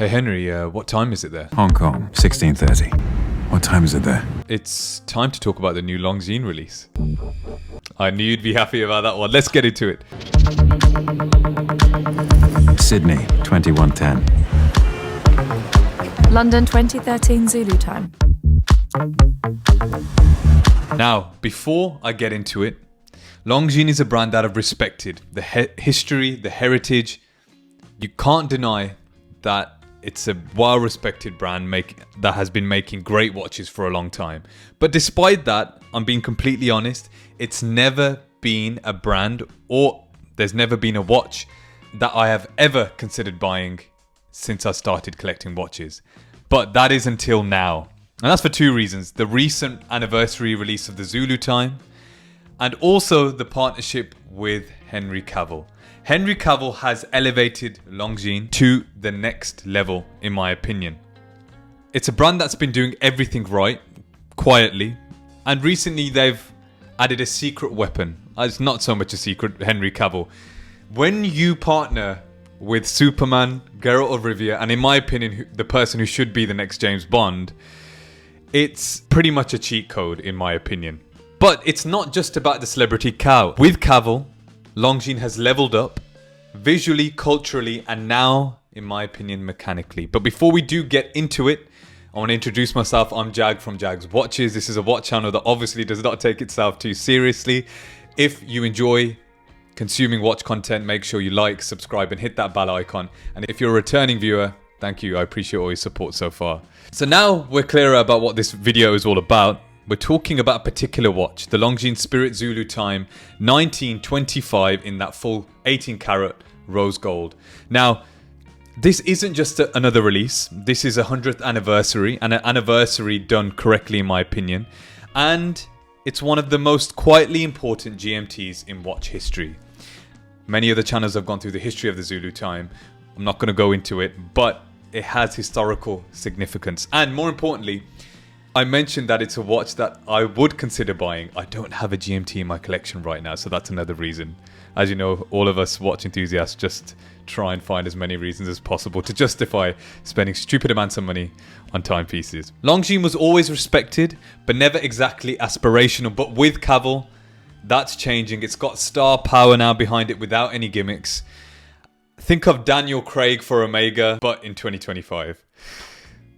Hey Henry, what time is it there? Hong Kong, 16:30. What time is it there? It's time to talk about the new Longines release. I knew you'd be happy about that one. Let's get into it. Sydney, 21:10. London 2013 Zulu Time. Now, before I get into it, Longines is a brand that I've respected. The history, the heritage. You can't deny that it's a well-respected brand that has been making great watches for a long time. But despite that, I'm being completely honest, it's never been a brand, or there's never been a watch that I have ever considered buying since I started collecting watches. But that is until now. And that's for two reasons. The recent anniversary release of the Zulu Time, and also the partnership with Henry Cavill. Henry Cavill has elevated Longines to the next level, in my opinion. It's a brand that's been doing everything right, quietly, and recently they've added a secret weapon. It's not so much a secret, Henry Cavill. When you partner with Superman, Geralt of Rivia, and in my opinion, the person who should be the next James Bond, it's pretty much a cheat code, in my opinion. But it's not just about the celebrity cow. With Cavill, Longines has leveled up visually, culturally, and now, in my opinion, mechanically. But before we do get into it, I want to introduce myself. I'm Jag from Jag's Watches. This is a watch channel that obviously does not take itself too seriously. If you enjoy consuming watch content, make sure you like, subscribe, and hit that bell icon. And if you're a returning viewer, thank you. I appreciate all your support so far. So now we're clearer about what this video is all about. We're talking about a particular watch, the Longines Spirit Zulu Time 1925 in that full 18 karat rose gold. Now, this isn't just another release. This is a 100th anniversary, and an anniversary done correctly, in my opinion. And it's one of the most quietly important GMTs in watch history. Many other channels have gone through the history of the Zulu Time. I'm not going to go into it, but it has historical significance. And more importantly, I mentioned that it's a watch that I would consider buying. I don't have a GMT in my collection right now, so that's another reason. As you know, all of us watch enthusiasts just try and find as many reasons as possible to justify spending stupid amounts of money on timepieces. Longines was always respected, but never exactly aspirational. But with Cavill, that's changing. It's got star power now behind it without any gimmicks. Think of Daniel Craig for Omega, but in 2025.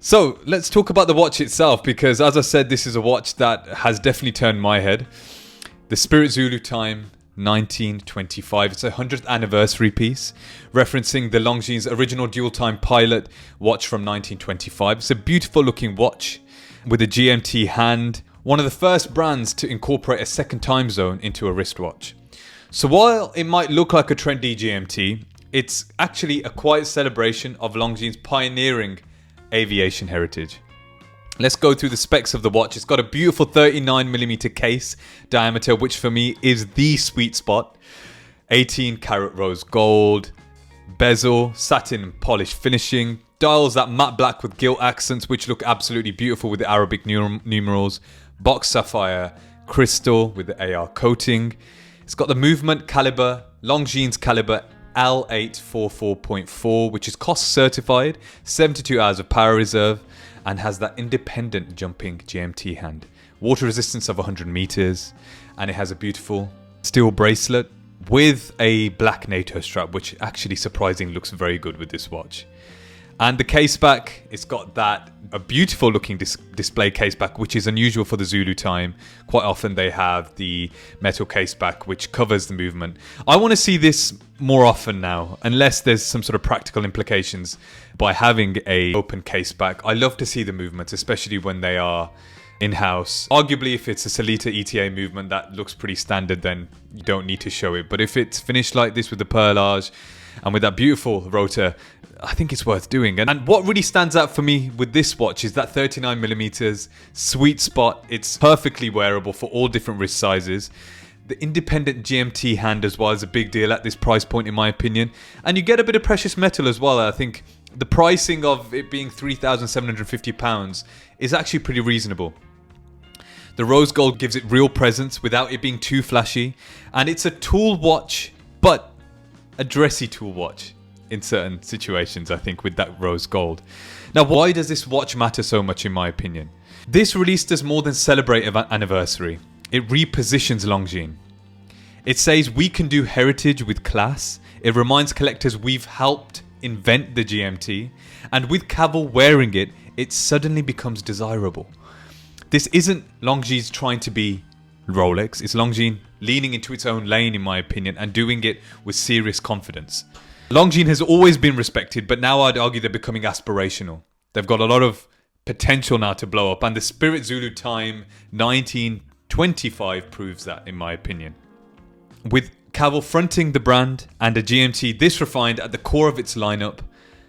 So let's talk about the watch itself, because as I said, this is a watch that has definitely turned my head. The Spirit Zulu Time 1925. It's a 100th anniversary piece, referencing the Longines original dual time pilot watch from 1925. It's a beautiful looking watch with a GMT hand. One of the first brands to incorporate a second time zone into a wristwatch. So while it might look like a trendy GMT, it's actually a quiet celebration of Longines' pioneering aviation heritage. Let's go through the specs of the watch. It's got a beautiful 39mm case diameter, which for me is the sweet spot. 18 karat rose gold, bezel, satin polished finishing, dials that matte black with gilt accents, which look absolutely beautiful with the Arabic numerals, box sapphire crystal with the AR coating. It's got the movement caliber, Longines caliber L844.4, which is COSC-certified, 72 hours of power reserve, and has that independent jumping GMT hand. Water resistance of 100 meters, and it has a beautiful steel bracelet with a black NATO strap, which actually surprisingly looks very good with this watch. And the case back, it's got a beautiful looking display case back, which is unusual for the Zulu Time. Quite often they have the metal case back, which covers the movement. I want to see this more often now, unless there's some sort of practical implications by having a open case back. I love to see the movements, especially when they are in-house. Arguably, if it's a Solita ETA movement that looks pretty standard, then you don't need to show it. But if it's finished like this with the perlage and with that beautiful rotor, I think it's worth doing. And what really stands out for me with this watch is that 39mm sweet spot. It's perfectly wearable for all different wrist sizes. The independent GMT hand as well is a big deal at this price point, in my opinion. And you get a bit of precious metal as well. I think the pricing of it being £3,750 is actually pretty reasonable. The rose gold gives it real presence without it being too flashy. And it's a tool watch, but a dressy tool watch. in certain situations, I think, with that rose gold. Now, why does this watch matter so much, in my opinion? This release does more than celebrate an anniversary. It repositions Longines. It says we can do heritage with class. It reminds collectors we've helped invent the GMT. And with Cavill wearing it, it suddenly becomes desirable. This isn't Longines trying to be Rolex. It's Longines leaning into its own lane, in my opinion, and doing it with serious confidence. Longines has always been respected, but now I'd argue they're becoming aspirational. They've got a lot of potential now to blow up, and the Spirit Zulu Time 1925 proves that, in my opinion. With Cavill fronting the brand and a GMT this refined at the core of its lineup,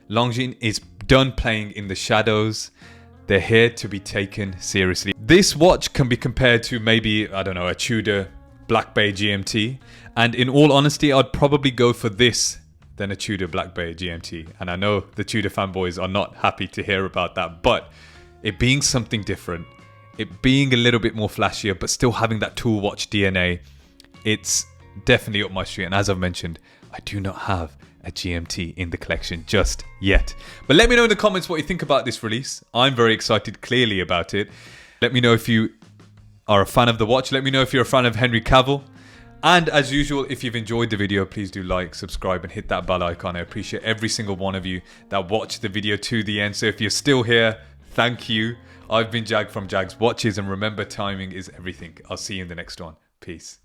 Longines is done playing in the shadows. They're here to be taken seriously. This watch can be compared to maybe, I don't know, a Tudor Black Bay GMT. And in all honesty, I'd probably go for this than a Tudor Black Bay GMT. And I know the Tudor fanboys are not happy to hear about that, but it being something different, it being a little bit more flashier, but still having that tool watch DNA, it's definitely up my street. And as I've mentioned, I do not have a GMT in the collection just yet. But let me know in the comments what you think about this release. I'm very excited clearly about it. Let me know if you are a fan of the watch. Let me know if you're a fan of Henry Cavill. And as usual, if you've enjoyed the video, please do like, subscribe and hit that bell icon. I appreciate every single one of you that watched the video to the end. So if you're still here, thank you. I've been Jag from Jags Watches, and remember, timing is everything. I'll see you in the next one. Peace.